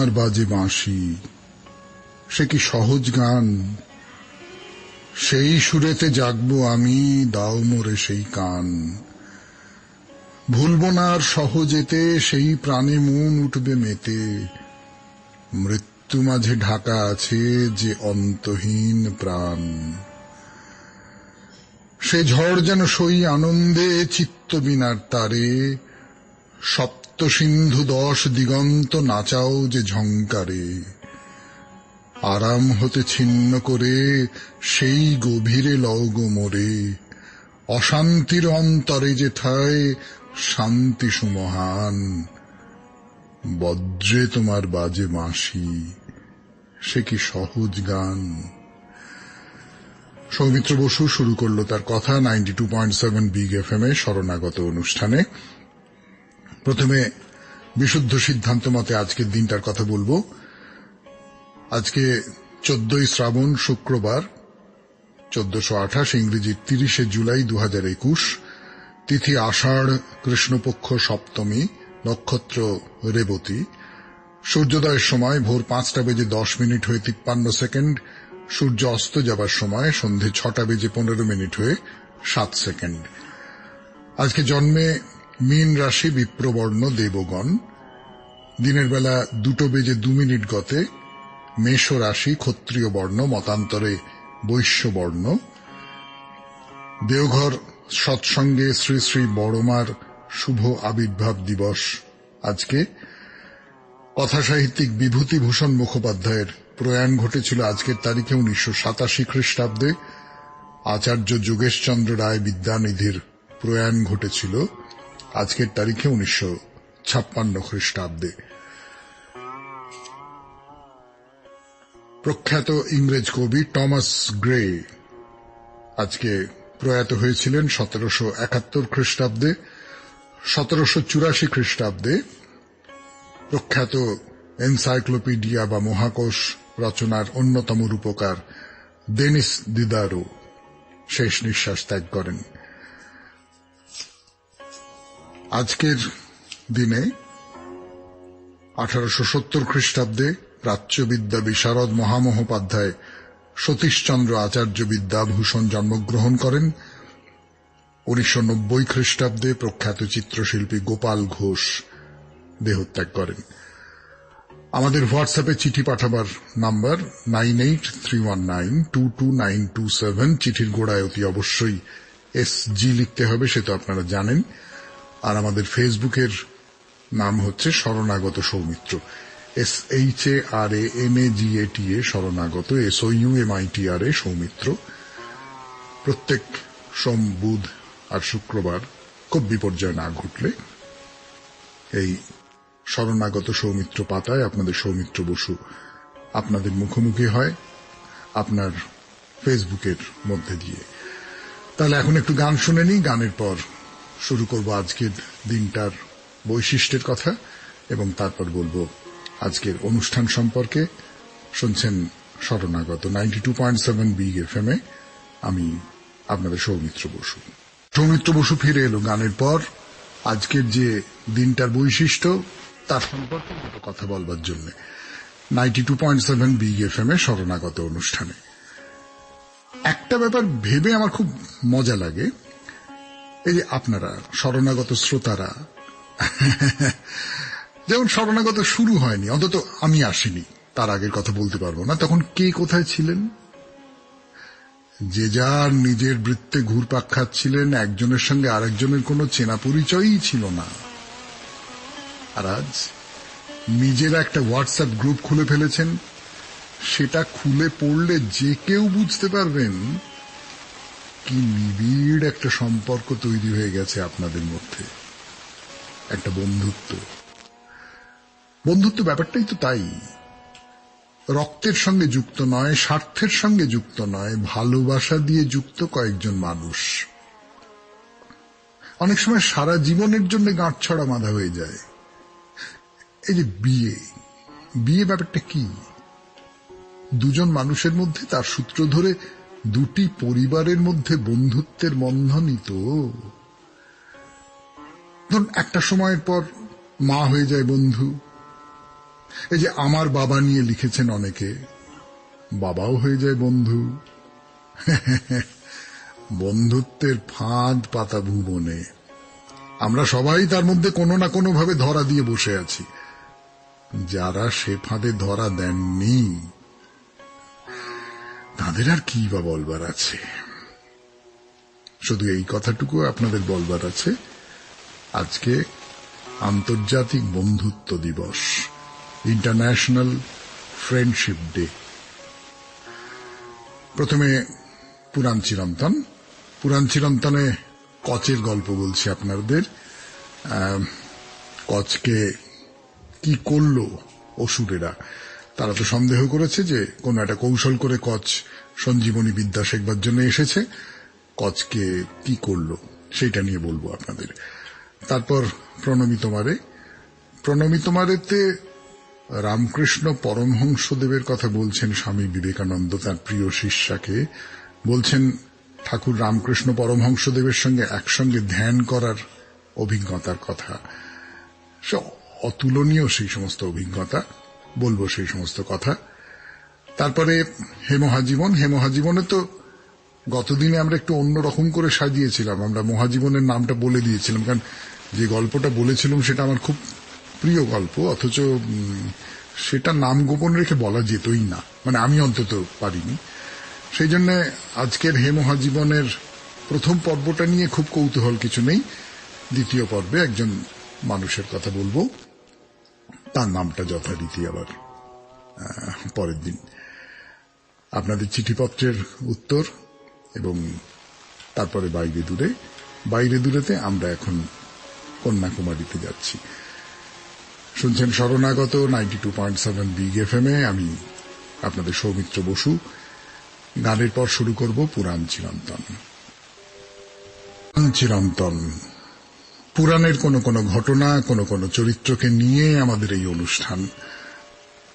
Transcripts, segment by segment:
তোমার বাজে বাঁশি, সে কি সহজ গান? সেই সুরেতে জাগবো আমি, দাও মোরে সেই কান। ভুলব না আর সহজেতে, সেই প্রাণে মন উঠবে মেতে। মৃত্যু মাঝে ঢাকা আছে যে অন্তহীন প্রাণ। সে ঝড় যেন সই আনন্দে চিত্তবীণার তারে। সপ্ত সিন্ধু 10 দিগন্ত নাচাও যে ঝংকারে। আরাম হতে ছিন্ন করে সেই গভীরে লওগ মোরে। অশান্তির অন্তরে যেথায় শান্তি সুমহান। বজ্রে তোমার বাজে বাঁশি, সে কি সহজ গান? সৌমিত্র বসু শুরু করলো তার কথা 92.7 বিগ এফএম এ শরণাগত অনুষ্ঠানে। প্রথমে বিশুদ্ধ সিদ্ধান্ত মতে আজকের দিনটার কথা বলবো। আজকে 14ই শ্রাবণ, শুক্রবার, 1428, ইংরেজি 30শে জুলাই 2021। তিথি আষাঢ়, কৃষ্ণপক্ষ সপ্তমী, নক্ষত্র রেবতী। সূর্যোদয়ের সময় ভোর 5:10 হয়ে 53 সেকেন্ড। সূর্য অস্ত যাবার সময় সন্ধে 6:15 হয়ে 7 সেকেন্ড। আজকে জন্মে মীন রাশি, বিপ্রবর্ণ, দেবগণ। দিনের বেলা 2:02 গতে মেষ রাশি, ক্ষত্রিয় বর্ণ, মতান্তরে বৈশ্য বর্ণ। দেওঘর সৎসঙ্গে শ্রী শ্রী বড়মার শুভ আবির্ভাব দিবস আজকে। কথাসাহিত্যিক বিভূতিভূষণ মুখোপাধ্যায়ের প্রয়াণ ঘটেছিল আজকের তারিখে 1987 খ্রিস্টাব্দে। আচার্য যোগেশচন্দ্র রায় বিদ্যানিধির প্রয়াণ ঘটেছিল আজকের তারিখে 1956 খ্রিস্টাব্দে। প্রখ্যাত ইংরেজ কবি টমাস গ্রে আজকে প্রয়াত হয়েছিলেন 1771 খ্রিস্টাব্দে। 1784 খ্রিস্টাব্দে প্রখ্যাত এনসাইক্লোপিডিয়া বা মহাকোষ রচনার অন্যতম রূপকার ডেনিস দিদারো শেষ নিঃশ্বাস ত্যাগ করেন। আজকের দিনে 1870 খ্রিস্টাব্দে প্রাচ্যবিদ্যা বিশারদ মহামহোপাধ্যায় সতীশচন্দ্র আচার্য বিদ্যাভূষণ জন্মগ্রহণ করেন। 1990 খ্রিস্টাব্দে প্রখ্যাত চিত্রশিল্পী গোপাল ঘোষ দেহত্যাগ করেন। আমাদের হোয়াটসঅ্যাপে চিঠি পাঠাবার নাম্বার 9831922927। চিঠির গোড়ায় অতি অবশ্যই SG লিখতে হবে, সে তো আপনারা জানেন। আর আমাদের ফেসবুকের নাম হচ্ছে শরণাগত সৌমিত্র, SHARANAGATA শরণাগত, SOUMITRA সৌমিত্র। প্রত্যেক সোম, বুধ আর শুক্রবার খুব বিপর্যয় না ঘটলে এই শরণাগত সৌমিত্র পাতায় আপনাদের সৌমিত্র বসু আপনাদের মুখোমুখি হয় আপনার ফেসবুকের মধ্যে দিয়ে। তাহলে এখন একটু গান শুনে নিই, গানের পর শুরু করব আজকের দিনটার বৈশিষ্ট্যের কথা এবং তারপর বলবো আজকের অনুষ্ঠান সম্পর্কে। শুনছেন শরণাগত 92.7 বিগ এফএম এ। আমি আপনাদের সৌমিত্র বসু। সৌমিত্র বসু ফিরে এলো গানের পর আজকের যে দিনটার বৈশিষ্ট্য তার সম্পর্কে কথা বলবার জন্য 92.7 বিগ এফএম এ শরণাগত অনুষ্ঠানে। একটা ব্যাপার ভেবে আমার খুব মজা লাগে, এই যে আপনারা শরণাগত শ্রোতারা, যেমন শরণাগত শুরু হয়নি, অন্তত আমি আসিনি, তার আগের কথা বলতে পারবো না, তখন কে কোথায় ছিলেন? যে যার নিজের বৃত্তে ঘুরপাক খাচ্ছিলেন, একজনের সঙ্গে আরেকজনের কোনো চেনা পরিচয়ই ছিল না। আর আজ নিজেরা একটা হোয়াটসঅ্যাপ গ্রুপ খুলে ফেলেছেন, সেটা খুলে পড়লে যে কেউ বুঝতে পারবেন কি নিবিড় একটা সম্পর্ক তৈরি হয়ে গেছে আপনাদের মধ্যে, একটা বন্ধুত্ব। বন্ধুত্ব ব্যাপারটাই তো তাই, রক্তের সঙ্গে যুক্ত নয়, স্বার্থের সঙ্গে যুক্ত নয়, ভালোবাসা দিয়ে যুক্ত কয়েকজন মানুষ। অনেক সময় সারা জীবনের জন্য গাঁটছড়া বাঁধা হয়ে যায়। এই যে বিয়ে ব্যাপারটা কি? দুজন মানুষের মধ্যে, তার সূত্র ধরে দুটি পরিবারের মধ্যে বন্ধুত্বের বন্ধনই তো। ধরুন একটা সময়ের পর মা হয়ে যায় বন্ধু, এই যে আমার বাবা নিয়ে লিখেছেন অনেকে, বাবাও হয়ে যায় বন্ধু। বন্ধুত্বের ফাঁদ পাতা ভুবনে, আমরা সবাই তার মধ্যে কোনো না কোনো ভাবে ধরা দিয়ে বসে আছি। যারা সে ফাঁদে ধরা দেননি তাদের আর কি বা বলবার আছে। শুধু এই কথাটুকু আপনাদের বলবার আছে, আজকে আন্তর্জাতিক বন্ধুত্ব দিবস, ইন্টারন্যাশনাল ফ্রেন্ডশিপ ডে। প্রথমে পুরাণ চিরন্তন। পুরাণ চিরন্তনে কচের গল্প বলছি আপনাদের। কচকে কি করলো অসুরেরা, তারা তো সন্দেহ করেছে যে কোন একটা কৌশল করে কচ সঞ্জীবনী বিদ্যা শেখবার জন্য এসেছে। কচকে কি করলো সেইটা নিয়ে বলবো আপনাদের। তারপর প্রণমী তোমারে। প্রণমী তোমারেতে রামকৃষ্ণ পরমহংসদেবের কথা বলছেন স্বামী বিবেকানন্দ তার প্রিয় শিষ্যাকে। বলছেন ঠাকুর রামকৃষ্ণ পরমহংসদেবের সঙ্গে একসঙ্গে ধ্যান করার অভিজ্ঞতার কথা। সে অতুলনীয় সেই সমস্ত অভিজ্ঞতা, বলবো সেই সমস্ত কথা। তারপরে হে মহাজীবন। হে মহাজীবনে তো গতদিনে আমরা একটু অন্যরকম করে সাজিয়েছিলাম, আমরা মহাজীবনের নামটা বলে দিয়েছিলাম, কারণ যে গল্পটা বলেছিলাম সেটা আমার খুব প্রিয় গল্প, অথচ সেটা নাম গোপন রেখে বলা যেতই না, মানে আমি অন্তত পারিনি। সেই জন্য আজকের হে মহাজীবনের প্রথম পর্বটা নিয়ে খুব কৌতূহল কিছু নেই। দ্বিতীয় পর্বে একজন মানুষের কথা বলবো, তার নামটা যথারীতি আবার পরের দিন। আপনাদের চিঠিপত্রের উত্তর এবং তারপরে বাইরে দূরে। বাইরে দূরেতে আমরা এখন কন্যাকুমারীতে যাচ্ছি। শুনছেন শরণাগত 92.7 বিগ এফএম-এ। আমি আপনাদের সৌমিত্র বসু। গানের পর শুরু করব পুরাণ চিরন্তন। চিরন্তন পুরাণের কোন কোন ঘটনা, কোন কোন চরিত্রকে নিয়ে আমাদের এই অনুষ্ঠান।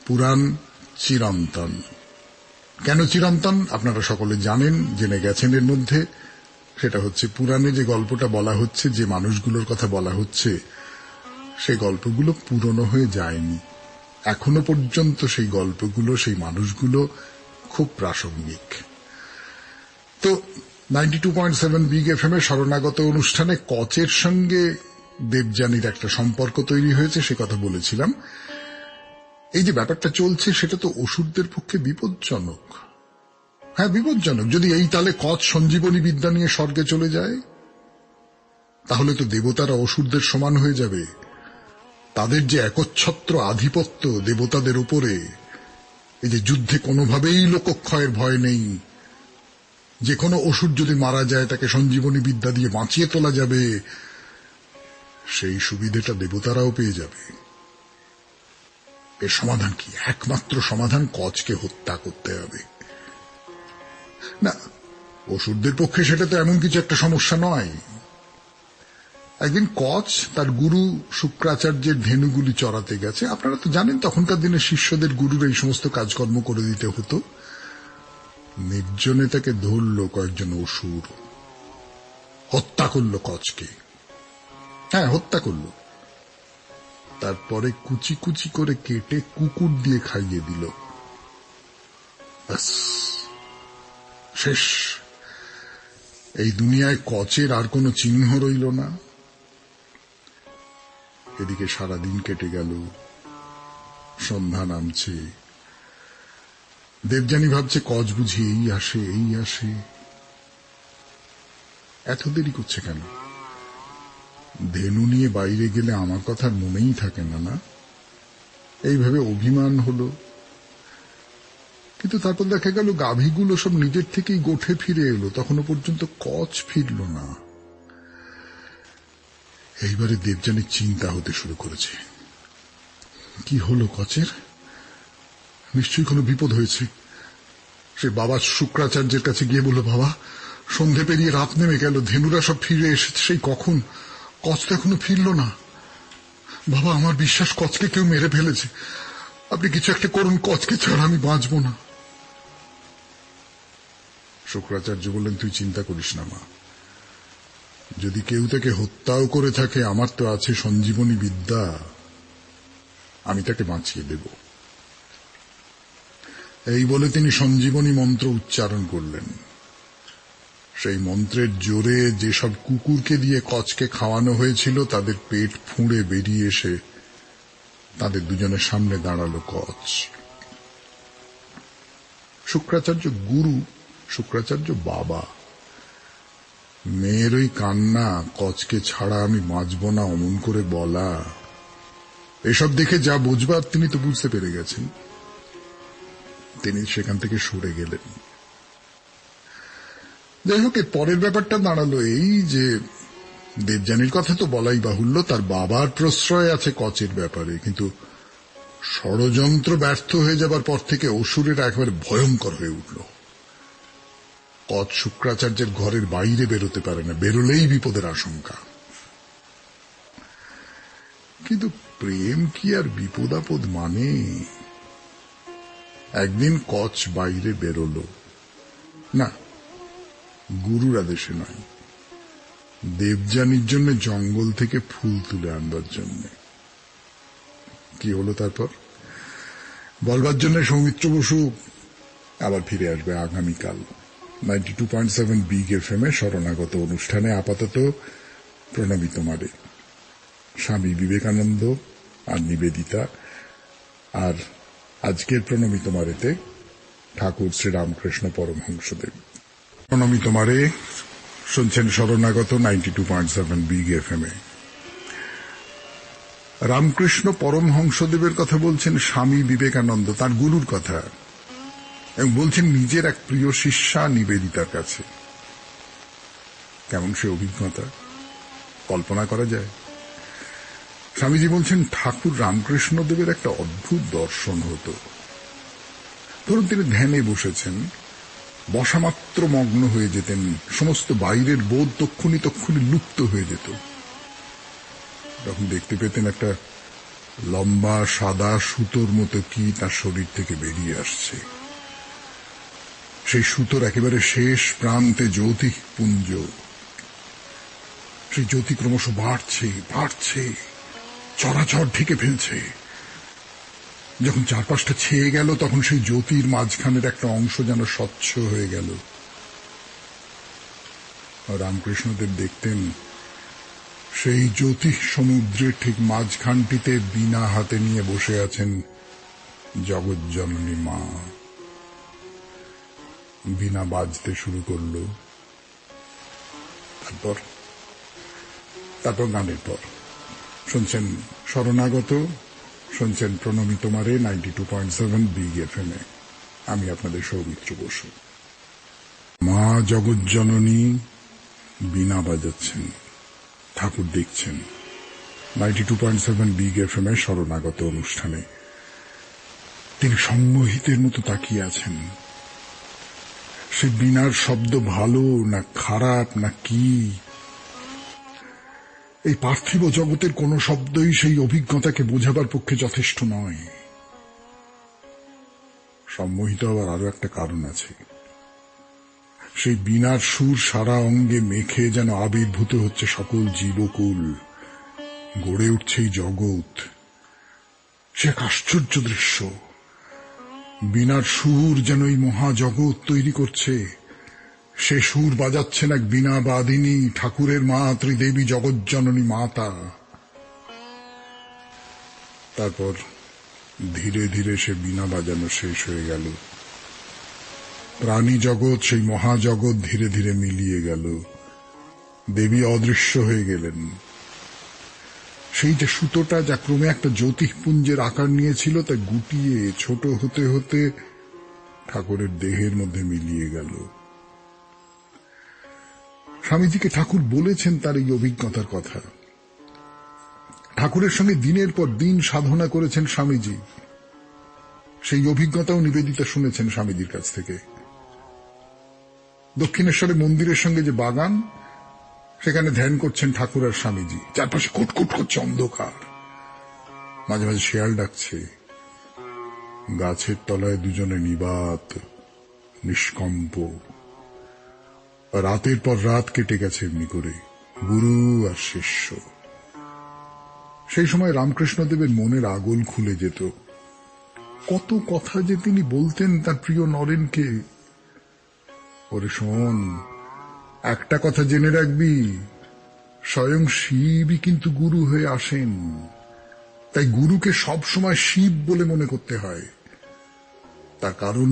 পুরাণ চিরন্তন। কেন চিরন্তন আপনারা সকলে জানেন, জেনে গেছেন এর মধ্যে। সেটা হচ্ছে পুরাণে যে গল্পটা বলা হচ্ছে, যে মানুষগুলোর কথা বলা হচ্ছে, সেই গল্পগুলো পুরনো হয়ে যায়নি। এখনো পর্যন্ত সেই গল্পগুলো, সেই মানুষগুলো খুব প্রাসঙ্গিক। তো 92.7 বিগ এফএম-এর শরণাগত অনুষ্ঠানে কচের সঙ্গে দেবযানীর একটা সম্পর্ক তৈরি হয়েছে, সে কথা বলেছিলাম। এই যে ব্যাপারটা চলছে সেটা তো অসুরদের পক্ষে বিপজ্জনক। হ্যাঁ, বিপজ্জনক। যদি এই তালে কচ সঞ্জীবনী বিদ্যা নিয়ে স্বর্গে চলে যায়, তাহলে তো দেবতারা অসুরদের সমান হয়ে যাবে। তাদের যে একচ্ছত্র আধিপত্য দেবতাদের উপরে, এই যে যুদ্ধে কোনোভাবেই লোকক্ষয়ের ভয় নেই, যে কোনো অসুর যদি মারা যায় তাকে সঞ্জীবনী বিদ্যা দিয়ে বাঁচিয়ে তোলা যাবে, সেই সুবিধেটা দেবতারাও পেয়ে যাবে। এর সমাধান কি? একমাত্র সমাধান কচকে হত্যা করতে হবে। না, অসুরদের পক্ষে সেটা তো এমন কিছু একটা সমস্যা নয়। একদিন কচ তার গুরু শুক্রাচার্যের ধেনুগুলি চড়াতে গেছে। আপনারা তো জানেন তখনকার দিনে শিষ্যদের গুরুর এই সমস্ত কাজকর্ম করে দিতে হতো। নির্জনে তাকে ধরল কয়েকজন অসুর, হত্যা করল কচকে। হ্যাঁ, হত্যা করল। তারপরে কুচি কুচি করে কেটে কুকুর দিয়ে খাইয়ে দিল। ব্যাস, শেষ। এই দুনিয়ায় কচের আর কোনো চিহ্ন রইল না। এদিকে সারাদিন কেটে গেল, সন্ধ্যা নামছে। দেবযানী ভাবছে কচ বুঝি এই আসে, এই আসে, এত দেরি করছে কেন? ধেনু নিয়ে বাইরে গেলে আমার কথা মনেই থাকে না। না, এইভাবে অভিমান হলো। কিন্তু তারপর দেখা গেল গাভীগুলো সব নিজের থেকেই গোঠে ফিরে এলো, তখনও পর্যন্ত কচ ফিরল না। এইবারে দেবযানীর চিন্তা হতে শুরু করেছে। কি হলো কচের? নিশ্চয়ই কোনো বিপদ হয়েছে। সে বাবা শুক্রাচার্যের কাছে গিয়ে বলল, বাবা, সন্ধে পেরিয়ে রাত নেমে গেল, ধেনুরা সব ফিরে এসেছে সেই কখন, কচ তো এখনো ফিরল না। বাবা, আমার বিশ্বাস কচকে কেউ মেরে ফেলেছে, আপনি কিছু একটা করুন, কচকে ছাড়া আমি বাঁচব না। শুক্রাচার্য বললেন, তুই চিন্তা করিস না মা, যদি কেউ তাকে হত্যাও করে থাকে, আমার তো আছে সঞ্জীবনী বিদ্যা, আমি তাকে বাঁচিয়ে দেব। এই বলে তিনি সঞ্জীবনী মন্ত্র উচ্চারণ করলেন। সেই মন্ত্রের জোরে যেসব কুকুরকে দিয়ে কচকে খাওয়ানো হয়েছিল তাদের পেট ফুঁড়ে বেরিয়ে এসে তাদের দুজনের সামনে দাঁড়ালো কচ। শুক্রাচার্য গুরু, শুক্রাচার্য বাবা। মেয়ের ওই কান্না, কচকে ছাড়া আমি বাঁচব না অমন করে বলা, এসব দেখে যা বুঝবার তিনি তো বুঝতে পেরে গেছেন। তিনি সেখান থেকে সরে গেলেন। যাই হোক, পরের ব্যাপারটা দাঁড়ালো এই যে দেবযানীর কথা তো বলাই বাহুল্য, তার বাবার প্রশ্রয় আছে কচের ব্যাপারে, কিন্তু ষড়যন্ত্র ব্যর্থ হয়ে যাবার পর থেকে অসুরেরা একেবারে ভয়ঙ্কর হয়ে উঠল। কচ শুক্রাচার্যের ঘরের বাইরে বেরোতে পারে না, বেরোলেই বিপদের আশঙ্কা। কিন্তু প্রেম কি আর বিপদ আপদ মানে? একদিন কচ বাইরে বেরোল, না গুরুর আদেশে নয়, দেবযানীর জন্য জঙ্গল থেকে ফুল তুলে আনবার জন্য। কি হলো তারপর বলবার জন্য সৌমিত্র বসু আবার ফিরে আসবে আগামীকাল 92.7 বিগ FM এ শরণাগত অনুষ্ঠানে। আপাতত প্রণামী তোমারে, স্বামী বিবেকানন্দ আর নিবেদিতা। আর আজকের প্রণামী তোমারেতে ঠাকুর শ্রীরামকৃষ্ণ পরমহংসদেব। প্রণামী তোমারে শুনছেন শরণাগত 92.7 বিগ FM এ। রামকৃষ্ণ পরমহংসদেবের কথা বলছেন স্বামী বিবেকানন্দ, তার গুরুর কথা, এবং বলছেন নিজের এক প্রিয় শিষ্যা নিবেদিতার কাছে। কেমন সে অভিজ্ঞতা কল্পনা করা যায়? স্বামীজি বলছেন ঠাকুর রামকৃষ্ণদেবের একটা অদ্ভুত দর্শন হতো। ধরুন তিনি ধ্যানে বসেছেন, বসামাত্র মগ্ন হয়ে যেতেন, সমস্ত বাইরের বোধ তক্ষুনি লুপ্ত হয়ে যেত। তখন দেখতে পেতেন একটা লম্বা সাদা সুতোর মতো কি তার শরীর থেকে বেরিয়ে আসছে। সেই সুতোর একেবারে শেষ প্রান্তে জ্যোতিপুঞ্জ। সেই জ্যোতি ক্রমশ বাড়ছে বাড়ছে, চরাচর ঢেকে ফেলছে। যখন চারপাশটা ছেয়ে গেল তখন সেই জ্যোতির মাঝখানের একটা অংশ যেন স্বচ্ছ হয়ে গেল। রামকৃষ্ণদেব দেখতেন সেই জ্যোতি সমুদ্রের ঠিক মাঝখানটিতে বীণা হাতে নিয়ে বসে আছেন জগৎজননী মা। বীণা বাজতে শুরু করল। তারপর গানের পর শুনছেন শরণাগত, শুনছেন প্রণামী তোমারে 92.7 বিগ FM এ। আমি আপনাদের সৌমিত্র বসু। মা জগৎজননী বীণা বাজাচ্ছেন, ঠাকুর দেখছেন 92.7 বিগ FM এ শরণাগত অনুষ্ঠানে। তিনি সম্মোহিতের মতো তাকিয়ে আছেন। সে বীণার শব্দ ভালো না খারাপ না কি, এই পার্থিব জগতের কোন শব্দই সেই অভিজ্ঞতাকে বোঝাবার পক্ষে যথেষ্ট নয়। সম্মোহিত হওয়ার আরো একটা কারণ আছে। সেই বীণার সুর সারা অঙ্গে মেখে যেন আবির্ভূত হচ্ছে সকল জীবকুল, গড়ে উঠছে এই জগৎ। সে এক আশ্চর্য দৃশ্য। বীণার সুর যেন এই মহাজগৎ তৈরি করছে। সে সুর বাজাচ্ছেন এক বীণা বাদিনী, ঠাকুরের মা ত্রিদেবী জগৎজননী মাতা। তারপর ধীরে ধীরে সে বীণা বাজানো শেষ হয়ে গেল। প্রাণী জগৎ, সেই মহাজগৎ ধীরে ধীরে মিলিয়ে গেল। দেবী অদৃশ্য হয়ে গেলেন। সেই যে সুতোটা যা ক্রমে একটা জ্যোতিপুঞ্জের আকার নিয়েছিল তা গুটিয়ে ছোট হতে হতে ঠাকুরের দেহের মধ্যে মিলিয়ে গেল। স্বামীজিকে ঠাকুর বলেছেন তার এই অভিজ্ঞতার কথা। ঠাকুরের সঙ্গে দিনের পর দিন সাধনা করেছেন স্বামীজি। সেই অভিজ্ঞতাও নিবেদিতা শুনেছেন স্বামীজির কাছ থেকে। দক্ষিণেশ্বরে মন্দিরের সঙ্গে যে বাগান, সেখানে ধ্যান করছেন ঠাকুর আর স্বামীজি। চারপাশে কুটকুট করছে অন্ধকার, মাঝে মাঝে শেয়াল ডাকছে। গাছের তলায় দুজনে নিবাত নিষ্কম্প। রাতের পর রাত কেটে গেছে এমনি করে, গুরু আর শিষ্য। সেই সময় রামকৃষ্ণদেবের মনের আগল খুলে যেত। কত কথা যে তিনি বলতেন তার প্রিয় নরেনকে। ওরে শোন, একটা কথা জেনে রাখবি, স্বয়ং শিবই কিন্তু গুরু হয়ে আসেন। তাই গুরুকে সব সময় শিব বলে মনে করতে হয়। তার কারণ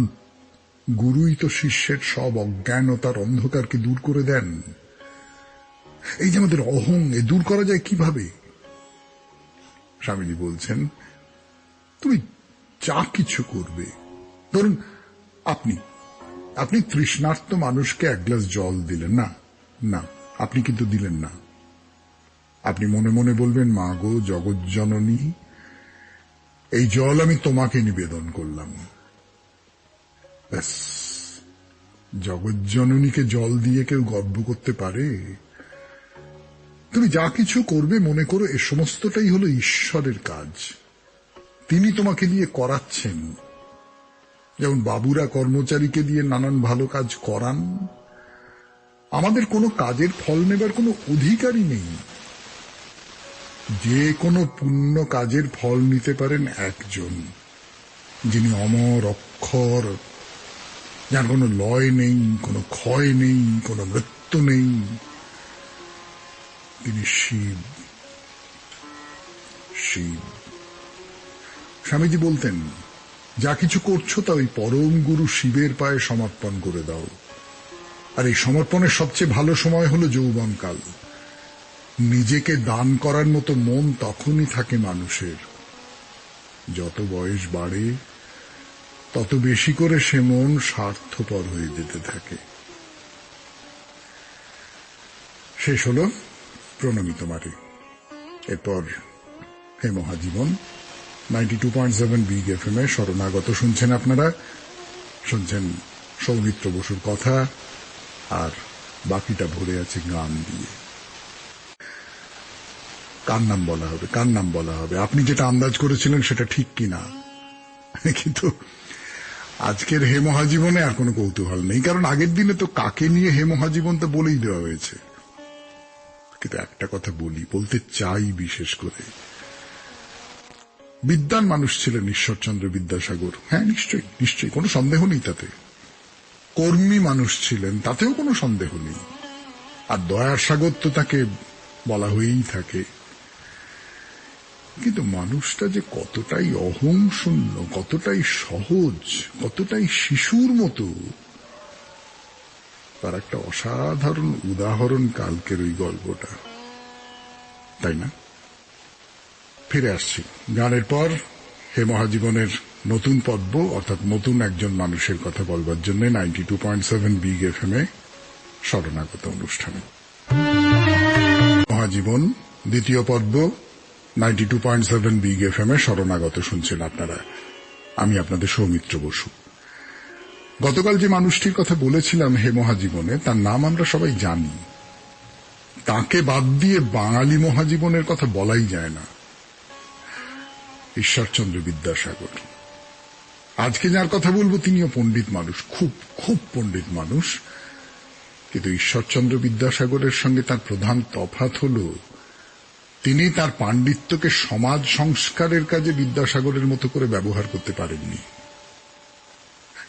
গুরুই তো শিষ্যের সব অজ্ঞানতার অন্ধকারকে দূর করে দেন। এই যে আমাদের অহং, এ দূর করা যায় কিভাবে? স্বামীজি বলছেন, তুমি যা কিছু করবে, ধরুন আপনি তৃষ্ণার্ত মানুষকে এক গ্লাস জল দিলেন না, না আপনি কিন্তু দিলেন না। আপনি মনে মনে বলবেন, মা গো জগজ্জননী, এই জল আমি তোমাকে নিবেদন করলাম। ব্যাস, জগজ্জননীকে জল দিয়ে কেউ গর্ব করতে পারে? তুমি যা কিছু করবে মনে করো এ সমস্তটাই হলো ঈশ্বরের কাজ, তিনি তোমাকে দিয়ে করাচ্ছেন। যেমন বাবুরা কর্মচারীকে দিয়ে নানান ভালো কাজ করান। আমাদের কোনো কাজের ফল নেবার কোনো অধিকারই নেই। যে কোনো পুণ্য কাজের ফল নিতে পারেন একজন, যিনি অমর অক্ষর, যার কোনো লয় নেই, কোনো ক্ষয় নেই, কোনো মৃত্যু নেই, তিনি শিব। শিব। স্বামীজি বলতেন, যা কিছু করছো তা ওই পরম গুরু শিবের পায়ে সমর্পণ করে দাও। আর এই সমর্পণের সবচেয়ে ভালো সময় হলো যৌবনকাল। নিজেকে দান করার মতো মন তখনই থাকে মানুষের। যত বয়স বাড়ে তত বেশি করে সে মন স্বার্থপর হয়ে যেতে থাকে। শেষ হল প্রণমী তোমারে। এরপর হে মহাজীবন 92.7 বিগ এফএম এ শরণাগত শুনছেন আপনারা। শুনছেন সৌমিত্র বসুর কথা, আর বাকিটা ভরে আছে গান দিয়ে। কার নাম বলা হবে, কার নাম বলা হবে? আপনি যেটা আন্দাজ করেছিলেন সেটা ঠিক কিনা, কিন্তু আজকের হে মহাজীবনে আর কোনো কৌতূহল নেই, কারণ আগের দিনে তো কাকে নিয়ে হে মহাজীবন তো বলেই দেওয়া হয়েছে। কিন্তু একটা কথা বলতে চাই বিশেষ করে, বিদ্বান মানুষ ছিলেন ঈশ্বরচন্দ্র বিদ্যাসাগর, হ্যাঁ নিশ্চয়ই নিশ্চয়ই, কোনো সন্দেহ নেই তাতে। কর্মী মানুষ ছিলেন, তাতেও কোনো সন্দেহ নেই। আর দয়ার সাগর তো তাকে বলা হয়েই থাকে। কিন্তু মানুষটা যে কতটাই অহংশূন্য, কতটাই সহজ, কতটাই শিশুর মতো, তার একটা অসাধারণ উদাহরণ কালকের ওই গল্পটা, তাই না? ফিরে আসছি গানের পর হে মহাজীবনের নতুন পর্ব, অর্থাৎ নতুন একজন মানুষের কথা বলবার জন্য 92.7 বিগ এফএম এ শরণাগত অনুষ্ঠানে। মহাজীবন দ্বিতীয় পর্ব 92.7 বিগ এফএম এ শরণাগত শুনছেন আপনারা। আমি আপনাদের সৌমিত্র বসু। গতকাল যে মানুষটির কথা বলেছিলাম হে মহাজীবনে, তার নাম আমরা সবাই জানি। তাকে বাদ দিয়ে বাঙালি মহাজীবনের কথা বলাই যায় না। ঈশ্বরচন্দ্র বিদ্যাসাগর। আজকে যার কথা বলবো তিনিও পণ্ডিত মানুষ, খুব খুব পণ্ডিত মানুষ। কিন্তু ঈশ্বরচন্দ্র বিদ্যাসাগরের সঙ্গে তার প্রধান তফাৎ হল, তিনি তার পাণ্ডিত্যকে সমাজ সংস্কারের কাজে বিদ্যাসাগরের মতো করে ব্যবহার করতে পারেননি।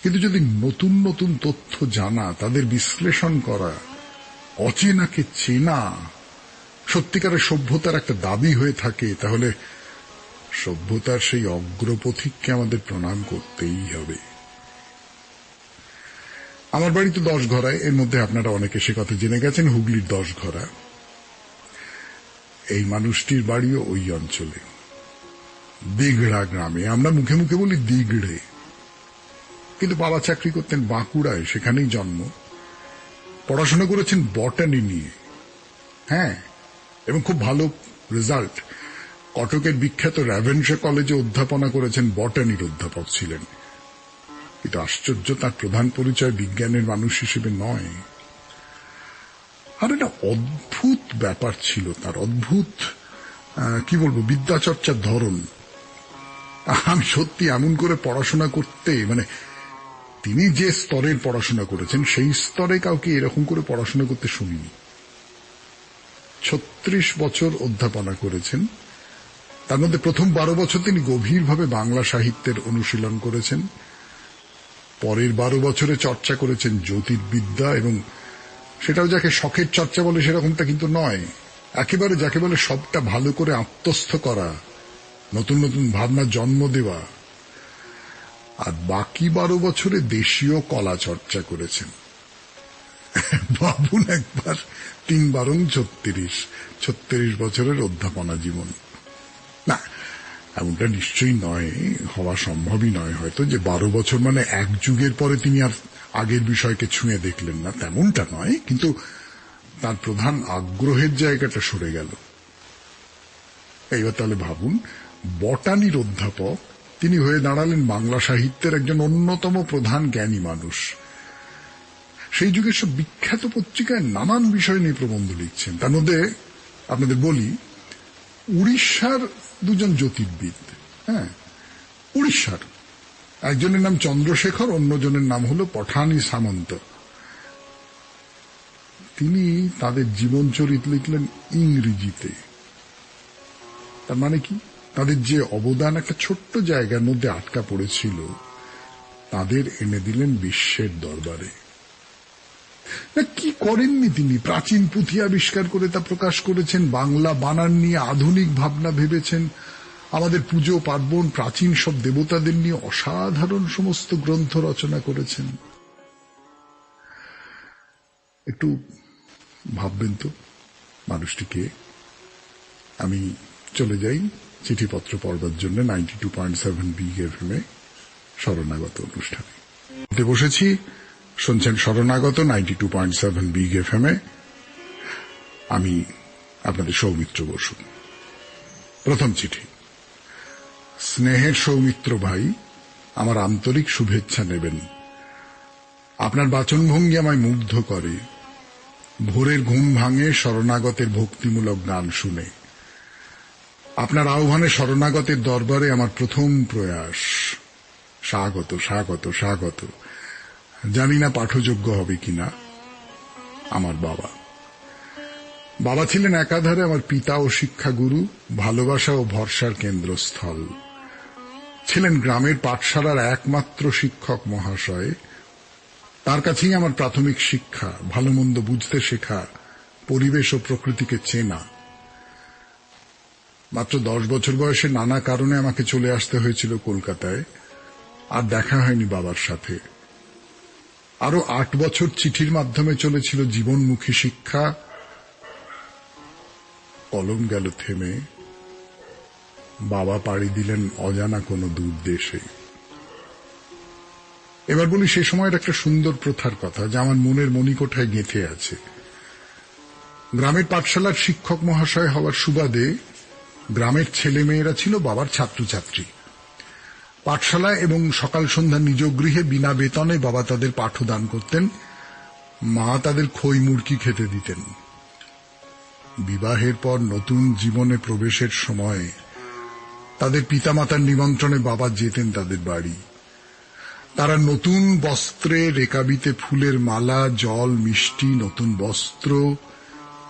কিন্তু যদি নতুন নতুন তথ্য জানা, তাদের বিশ্লেষণ করা, অচেনাকে চেনা সত্যিকারের সভ্যতার একটা দাবি হয়ে থাকে, তাহলে সভ্যতার সেই অগ্রপথিককে আমাদের প্রণাম করতেই হবে। আমার বাড়ি তো 10 ঘরায়, এর মধ্যে আপনারা অনেকে সে কথা জেনে গেছেন, হুগলির 10 ঘরা। এই মানুষটির বাড়িও ওই অঞ্চলে, দিগড়া গ্রামে। আমরা মুখে মুখে বলি দিগড়ে, কিন্তু বাবা চাকরি করতেন বাঁকুড়ায়, সেখানেই জন্ম। পড়াশোনা করেছেন বটানি নিয়ে, হ্যাঁ, এবং খুব ভালো রেজাল্ট। কটকের বিখ্যাত র্যাভেনশা কলেজে অধ্যাপনা করেছেন, বটানির অধ্যাপক ছিলেন। কিন্তু আশ্চর্য, তার প্রধান পরিচয় বিজ্ঞানের মানুষ হিসেবে নয়। আর একটা অদ্ভুত ব্যাপার ছিল তার, অদ্ভুত কি বলবো, বিদ্যাচর্চার ধরন। আমি সত্যি এমন করে পড়াশোনা করতে, মানে তিনি যে স্তরের পড়াশোনা করেছেন সেই স্তরে কাউকে এরকম করে পড়াশোনা করতে শুনিনি। 36 বছর অধ্যাপনা করেছেন, তার মধ্যে প্রথম 12 বছর তিনি গভীরভাবে বাংলা সাহিত্যের অনুশীলন করেছেন। পরের 12 বছরে চর্চা করেছেন জ্যোতির্বিদ্যা, এবং সেটাও যাকে শখের চর্চা বলে সেরকমটা কিন্তু নয়, একেবারে যাকে বলে সবটা ভালো করে আত্মস্থ করা, নতুন নতুন ভাবনা জন্ম দেওয়া। আর বাকি 12 বছরে দেশীয় কলা চর্চা করেছেন। ভাবুন একবার, 3 বারং 36 বছরের অধ্যাপনা জীবন। না, এমনটা নিশ্চয়ই নয়, হওয়া সম্ভবই নয় হয়তো যে 12 বছর মানে এক যুগের পরে তিনি আর আগের বিষয়কে ছুঁয়ে দেখলেন না, তেমনটা নয়, কিন্তু তার প্রধান আগ্রহের জায়গাটা সরে গেল। এইবার তাহলে ভাবুন, বটানির অধ্যাপক তিনি হয়ে দাঁড়ালেন বাংলা সাহিত্যের একজন অন্যতম প্রধান জ্ঞানী মানুষ। সেই যুগের সব বিখ্যাত পত্রিকায় নানান বিষয় নিয়ে প্রবন্ধ লিখছেন। তার মধ্যে আপনাদের বলি, উড়িষ্যার দুজন জ্যোতির্বিদ, উড়িষ্যার একজনের নাম চন্দ্রশেখর, অন্যজনের নাম হল পঠানি সামন্ত। তিনি তাদের জীবনচরিত লিখলেন ইংরেজিতে। তার মানে কি, তাদের যে অবদান একটা ছোট্ট জায়গার মধ্যে আটকা পড়েছিল, তাদের এনে দিলেন বিশ্বের দরবারে। না, কি করেননি তিনি, প্রাচীন পুঁথি আবিষ্কার করে তা প্রকাশ করেছেন, বাংলা বানান নিয়ে আধুনিক ভাবনা ভেবেছেন, আমাদের পুজো পার্বণ প্রাচীন সব দেবতাদের নিয়ে অসাধারণ সমস্ত গ্রন্থ রচনা করেছেন। একটু ভাববেন তো মানুষটিকে। আমি চলে যাই চিঠিপত্র পড়বার জন্য 92.7 বিগ এফএম-এ শরণাগত অনুষ্ঠানে বসেছি। শুনছেন শরণাগত 92.7 বিগ এফএম-এ। আমি আপনাদের সৌমিত্র বসু। প্রথম চিঠি। স্নেহের সৌমিত্র ভাই, আমার আন্তরিক শুভেচ্ছা নেবেন। আপনার বাচনভঙ্গি আমায় মুগ্ধ করে। ভোরের ঘুম ভাঙে শরণাগতের ভক্তিমূলক গান শুনে। আপনার আহ্বানে শরণাগতের দরবারে আমার প্রথম প্রয়াস। স্বাগত স্বাগত স্বাগত। জানি না পাঠযোগ্য হবে কিনা। আমার বাবা ছিলেন একাধারে আমার পিতা ও শিক্ষাগুরু, ভালোবাসা ও ভরসার কেন্দ্রস্থল। ছিলেন গ্রামের পাঠশালার একমাত্র শিক্ষক মহাশয়। তার কাছেই আমার প্রাথমিক শিক্ষা, ভালো মন্দ বুঝতে শেখা, পরিবেশ ও প্রকৃতিকে চেনা। মাত্র 10 বছর বয়সে নানা কারণে আমাকে চলে আসতে হয়েছিল কলকাতায়, আর দেখা হয়নি বাবার সাথে। আরো 8 বছর চিঠির মাধ্যমে চলেছিল জীবনমুখী শিক্ষা। কলম গেল থেমে, বাবা পাড়ি দিলেন অজানা কোনো দূর দেশে। এবার বলি সে সময়ের একটা সুন্দর প্রথার কথা, যা আমার মনের মণিকোঠায় গেঁথে আছে। গ্রামের পাঠশালার শিক্ষক মহাশয় হওয়ার সুবাদে গ্রামের ছেলে মেয়েরা ছিল বাবার ছাত্রছাত্রী। পাঠশালায় এবং সকাল সন্ধ্যা নিজ গৃহে বিনা বেতনে বাবা তাদের পাঠদান করতেন, মা তাদের খই মুরকি খেতে দিতেন। বিবাহের পর নতুন জীবনে প্রবেশের সময় তাদের পিতামাতার নিমন্ত্রণে বাবা যেতেন তাদের বাড়ি। তারা নতুন বস্ত্রে, রেকাবিতে ফুলের মালা, জল, মিষ্টি, নতুন বস্ত্র,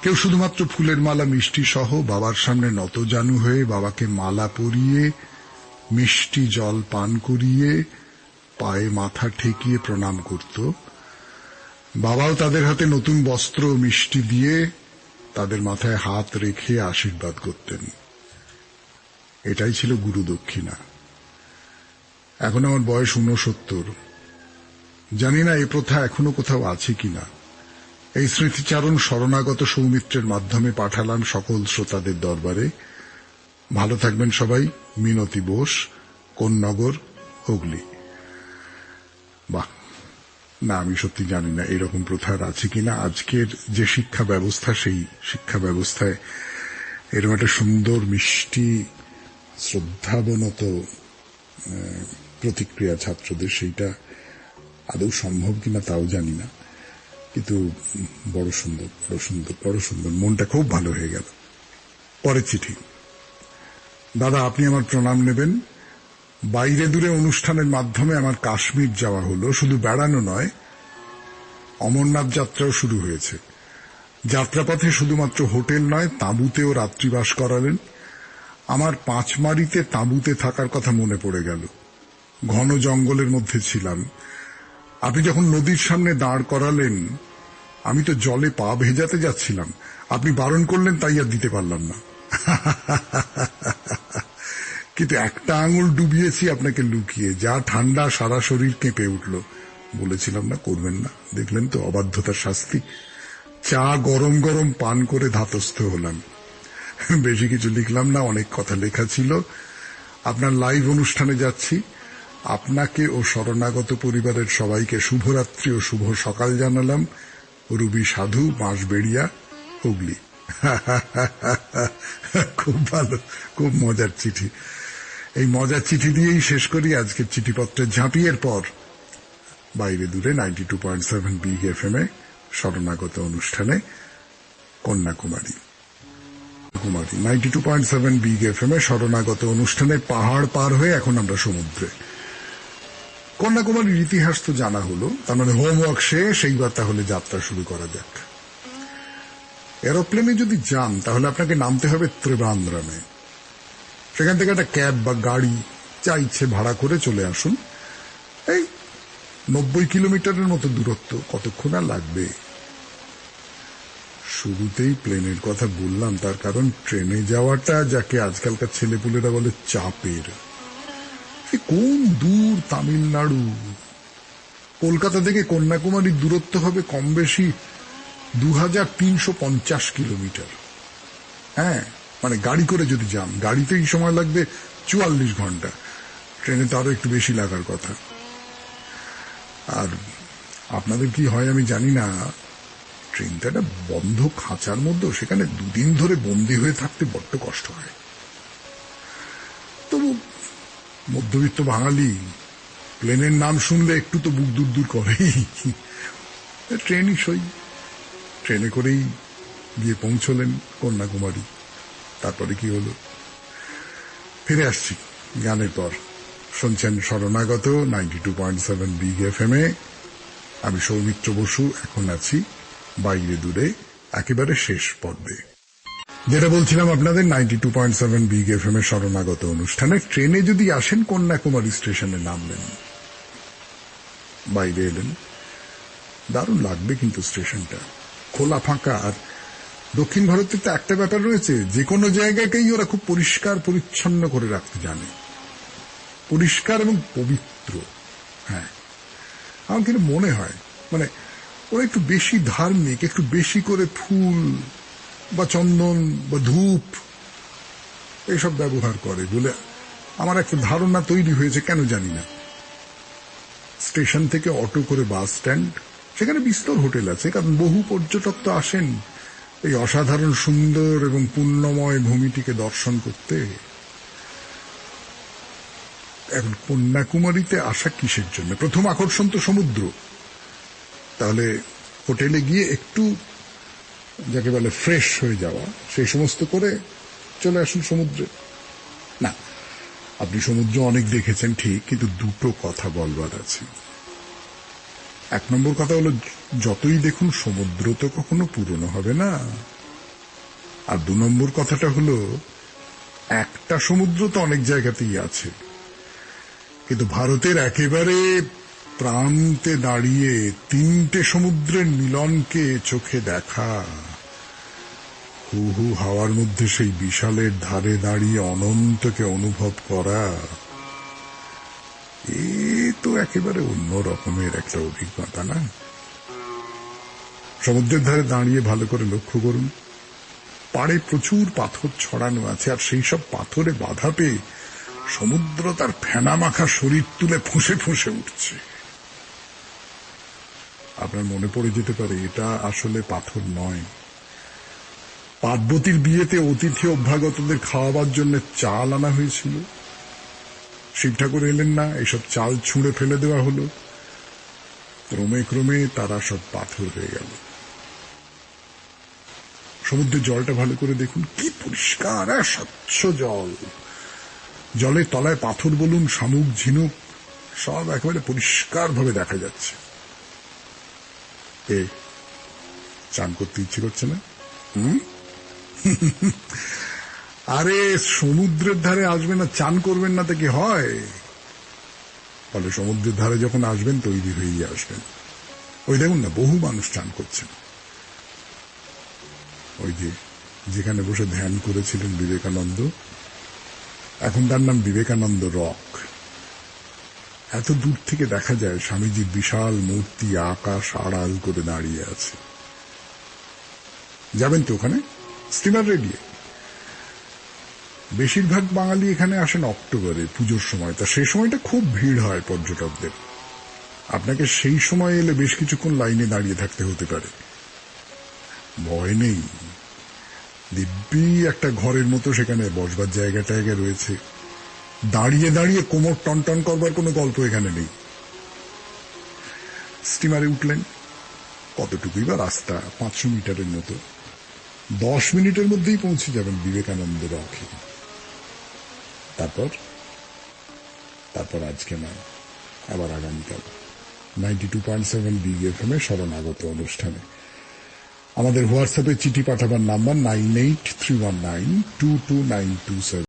কেউ শুধুমাত্র ফুলের মালা মিষ্টি সহ বাবার সামনে নতজানু হয়ে বাবাকে মালা পরিয়ে, মিষ্টি জল পান করিয়ে, পায়ে মাথা ঠেকিয়ে প্রণাম করত। বাবাও তাদের হাতে নতুন বস্ত্র ও মিষ্টি দিয়ে তাদের মাথায় হাত রেখে আশীর্বাদ করতেন। এটাই ছিল গুরু দক্ষিণা। এখন আমার বয়স 69। জানি না এ প্রথা এখনো কোথাও আছে কিনা। এই স্মৃতিচারণ শরণাগত সৌমিত্রের মাধ্যমে পাঠালাম সকল শ্রোতাদের দরবারে। ভালো থাকবেন সবাই। মিনতি বোস, কোন্নগর, হুগলি। বাহ, না আমি সত্যি জানি না এরকম প্রথার আছে কিনা। আজকের যে শিক্ষা ব্যবস্থা, সেই শিক্ষা ব্যবস্থায় এরকম একটা সুন্দর মিষ্টি শ্রদ্ধাবনত প্রতিক্রিয়া ছাত্রদের, সেইটা আদৌ সম্ভব কিনা তাও জানি না, কিন্তু বড় সুন্দর, বড় সুন্দর, বড় সুন্দর। মনটা খুব ভালো হয়ে গেল। পরের চিঠি। দাদা, আপনি আমার প্রণাম নেবেন। বাইরে দূরে অনুষ্ঠানের মাধ্যমে আমার কাশ্মীর যাওয়া হলো। শুধু বেড়ানো নয়, অমরনাথ যাত্রাও শুরু হয়েছে। যাত্রাপথে শুধুমাত্র হোটেল নয়, তাঁবুতেও রাত্রিবাস করালেন। আমার পাঁচমারিতে তাঁবুতে থাকার কথা মনে পড়ে গেল। ঘন জঙ্গলের মধ্যে ছিলাম। আপনি যখন নদীর সামনে দাঁড় করালেন, আমি তো জলে পা ভেজাতে যাচ্ছিলাম। আপনি বারণ করলেন, তাই আর দিতে পারলাম না। কিন্তু একটা আঙুল ডুবিয়েছি আপনাকে লুকিয়ে, যা ঠান্ডা, সারা শরীর কেঁপে উঠল। বলেছিলাম না করবেন না, দেখলেন তো অবাধ্যতার শাস্তি। চা গরম গরম পান করে ধাতস্থ হলাম। বেশি কিছু লিখলাম না, অনেক কথা লেখা ছিল। আপনার লাইভ অনুষ্ঠানে যাচ্ছি। আপনাকে ও শরণাগত পরিবারের সবাইকে শুভরাত্রি ও শুভ সকাল জানালাম। রুবি সাধু, বাঁশবেড়িয়া, হুগলি। খুব ভালো, খুব মজার চিঠি। এই মজার চিঠি দিয়েই শেষ করি আজকের চিঠিপত্রের ঝাঁপিয়ের পর বাইরে দূরে 92.7 বিগ FM এ শরণাগত অনুষ্ঠানে কন্যাকুমারী 92.7 বিগ FM এ শরণাগত অনুষ্ঠানে পাহাড় পার হয়ে এখন আমরা সমুদ্রে। কন্যাকুমারীর ইতিহাস তো জানা হলো, তার মানে হোমওয়ার্ক শেষ। এইবার তাহলে যাত্রা শুরু করা যাক। এরোপ্লেনে যদি যান তাহলে আপনাকে নামতে হবে ত্রিবান্দ্রমে। সেখান থেকে একটা ক্যাব বা গাড়ি যা ইচ্ছে ভাড়া করে চলে আসুন। এই 90 কিলোমিটারের মতো দূরত্ব, কতক্ষণ আর লাগবে। শুরুতেই প্লেনের কথা বললাম, তার কারণ ট্রেনে যাওয়াটা যাকে আজকালকার ছেলেপুলেরা বলে চাপের। কোন দূর তামিলনাড়ু। কলকাতা থেকে কন্যাকুমারীর দূরত্ব হবে কম বেশি 2350 কিলোমিটার। হ্যাঁ, মানে গাড়ি করে যদি যান, গাড়িতেই সময় লাগবে 44 ঘন্টা। ট্রেনে তো আরো একটু বেশি লাগার কথা। আর আপনাদের কি হয় আমি জানি না, ট্রেনটা একটা বন্ধ খাঁচার মধ্যে, সেখানে দুদিন ধরে বন্দী হয়ে থাকতে বড্ড কষ্ট হয়। তবু মধ্যবিত্ত বাঙালি, প্লেনের নাম শুনলে একটু তো বুক দূর দূর করেই। ট্রেনই সই। ট্রেনে করেই গিয়ে পৌঁছলেন কন্যাকুমারী। তারপরে কি হলো? ফিরে আসছি গানের পর। শুনছেন শরণাগত 92.7 বিগ FM এ। আমি সৌমিত্র বসু, এখন আছি বাইরে দূরে একেবারে শেষ পর্বে। যেটা বলছিলাম আপনাদের 92.7 বিগ FM এর শরণাগত অনুষ্ঠানে ট্রেনে যদি আসেন, কন্যাকুমারী স্টেশনে নামলেন, বাইরে এলেন, দারুণ লাগবে কিন্তু স্টেশনটা খোলা ফাঁকা। আর দক্ষিণ ভারতে তো একটা ব্যাপার রয়েছে, যে কোনো জায়গাকেই ওরা খুব পরিষ্কার পরিচ্ছন্ন করে রাখতে জানে, পরিষ্কার এবং পবিত্র। হ্যাঁ, আমার কিন্তু মনে হয় মানে ওরা একটু বেশি ধার্মিক, একটু বেশি করে ফুল বা চন্দন বা ধূপ এইসব ব্যবহার করে বলে আমার একটা ধারণা তৈরি হয়েছে, কেন জানি না। স্টেশন থেকে অটো করে বাস স্ট্যান্ড, সেখানে বিস্তর হোটেল আছে, কারণ বহু পর্যটক তো আসেন এই অসাধারণ সুন্দর এবং পুণ্যময় ভূমিটিকে দর্শন করতে। এখন কন্যাকুমারীতে আসা কিসের জন্য? প্রথম আকর্ষণ তো সমুদ্র। তাহলে হোটেলে গিয়ে একটু যাকে বলে ফ্রেশ হয়ে যাওয়া, সেই সমস্ত করে চলে আসুন সমুদ্রে। না, আপনি সমুদ্র অনেক দেখেছেন ঠিক, কিন্তু দুটো কথা বলবার আছে। এক নম্বর কথা হলো, যতই দেখুন সমুদ্র তো কখনো পুরনো হবে না। আর দু নম্বর কথাটা হলো, একটা সমুদ্র তো অনেক জায়গাতেই আছে, কিন্তু ভারতের একেবারে প্রান্তে দাঁড়িয়ে তিনটে সমুদ্রের মিলনকে চোখে দেখা, হু হু হাওয়ার মধ্যে সেই বিশালের ধারে দাঁড়িয়ে অনন্তকে অনুভব করা, এ তো একেবারে অন্য রকমের একটা অভিজ্ঞতা না? সমুদ্রের ধারে দাঁড়িয়ে ভালো করে লক্ষ্য করুন, পাড়ে প্রচুর পাথর ছড়ানো আছে, আর সেই সব পাথরে বাধা পেয়ে সমুদ্র তার ফেনা মাখা শরীর তুলে ফুঁসে ফুঁসে উঠছে। আপনার মনে পড়ে যেতে পারে এটা আসলে পাথর নয়। পার্বতীর বিয়েতে অতিথি অভ্যাগতদের খাওয়াবার জন্য চাল আনা হয়েছিল। শিব ঠাকুর এলেন না, এইসব চাল ছুঁড়ে ফেলে দেওয়া হলো। ক্রমে ক্রমে তারা সব পাথর হয়ে গেল। সমুদ্রের জলটা ভালো করে দেখুন, কি পরিষ্কার স্বচ্ছ জল। জলের তলায় পাথর বলুন, শামুক, ঝিনুক, সব একেবারে পরিষ্কার ভাবে দেখা যাচ্ছে। চান করতে ইচ্ছে করছে না? আরে সমুদ্রের ধারে আসবেন না, চান করবেন না তো কি হয়? ফলে সমুদ্রের ধারে যখন আসবেন তৈরি হয়েই আসবেন। ওই দেখুন না, বহু মানুষ চান করছেন। ওই যেখানে বসে ধ্যান করেছিলেন বিবেকানন্দ, এখন তার নাম বিবেকানন্দ রক। এত দূর থেকে দেখা যায় স্বামীজির বিশাল মূর্তি আকাশ আড়াল করে দাঁড়িয়ে আছে। যাবেন তো ওখানে? Steamer ready. বেশিরভাগ বাঙালি এখানে আসেন অক্টোবরে, পুজোর সময়। তা সেই সময়টা খুব ভিড় হয় পর্যটকদের। আপনাকে সেই সময় এলে বেশ কিছুক্ষণ লাইনে দাঁড়িয়ে থাকতে হতে পারে। ভয় নেই, দিব্যি একটা ঘরের মতো সেখানে বসবার জায়গা টায়গা রয়েছে। দাঁড়িয়ে দাঁড়িয়ে কোমর টনটন করবার কোনো গল্প এখানে নেই। স্টিমারে উঠলেন, কতটুকুই বা রাস্তা, 500 মিটারের মতো। 10 মিনিটের মধ্যেই পৌঁছে যাবেন বিবেকানন্দ রকে। তারপর আজকে নয়, আবার আগামীকাল 92.7 বিগ এফএম এ শরণাগত অনুষ্ঠানে। আমাদের হোয়াটসঅ্যাপে চিঠি পাঠাবার নাম্বার 9831922927।